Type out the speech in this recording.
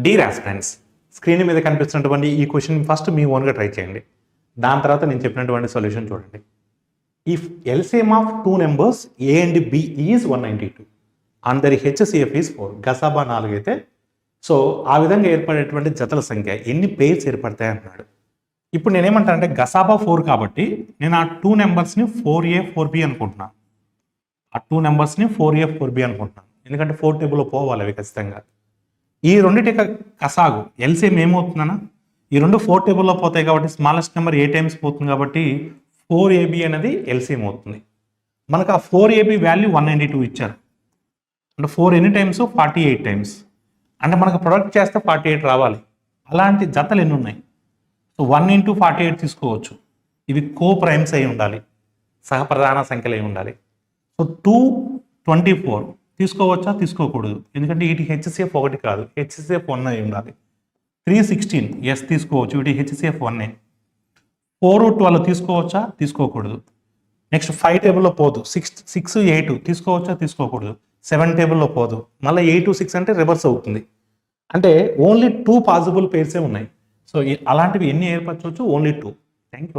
Deere aspirants, screen మీద కనిపిస్తున్నటువంటి ఈ క్వశ్చన్ ఫస్ట్ మీ ఓన్గా ట్రై చేయండి. దాని తర్వాత నేను చెప్పినటువంటి సొల్యూషన్ చూడండి. If LCM of two numbers A and B is 192 and their HCF is 4, గసాబా 4 అయితే సో ఆ విధంగా ఏర్పడేటువంటి జతల సంఖ్య ఎన్ని పేర్స్ ఏర్పడతాయి అంటున్నాడు. ఇప్పుడు నేనేమంటానంటే గసాబా 4 కాబట్టి నేను ఆ టూ నెంబర్స్ని 4A 4B అనుకుంటున్నాను. ఆ టూ నెంబర్స్ని 4A 4B అనుకుంటున్నాను, ఎందుకంటే 4 టేబుల్లో పోవాలి అవి ఖచ్చితంగా. ఈ రెండింటి కసాగు ఎల్సిఎం ఏమవుతుందన్నా, ఈ రెండు 4 టేబుల్లో పోతాయి కాబట్టి స్మాలెస్ట్ నెంబర్ ఏ టైమ్స్ పోతుంది కాబట్టి 4AB అనేది ఎల్సిఎం అవుతుంది. మనకు ఆ 4AB వాల్యూ 192 ఇచ్చారు అంటే 4 ఎన్ని టైమ్స్ 48 టైమ్స్, అంటే మనకు ప్రొడక్ట్ చేస్తే 48 రావాలి. అలాంటి జతలు ఎన్ని ఉన్నాయి? సో 1 into 48 తీసుకోవచ్చు. ఇవి కో ప్రైమ్స్ అయి ఉండాలి, సహప్రధాన సంఖ్యలు అయి ఉండాలి. సో 224 తీసుకోవచ్చా, తీసుకోకూడదు, ఎందుకంటే వీటి హెచ్సిఎఫ్ 1 కాదు, హెచ్సిఎఫ్ 1 అయి ఉండాలి. 316 ఎస్ తీసుకోవచ్చు, వీటి హెచ్సిఎఫ్ 1. 412 తీసుకోవచ్చా, తీసుకోకూడదు. నెక్స్ట్ 5 టేబుల్లో పోదు. 6 8 తీసుకోవచ్చా, తీసుకోకూడదు. 7 టేబుల్లో పోదు. మళ్ళీ 8 6 అంటే రివర్స్ అవుతుంది. అంటే ఓన్లీ 2 పాసిబుల్ పేర్సే ఉన్నాయి. సో అలాంటివి ఎన్ని ఏర్పరచవచ్చు? ఓన్లీ 2. Thank you.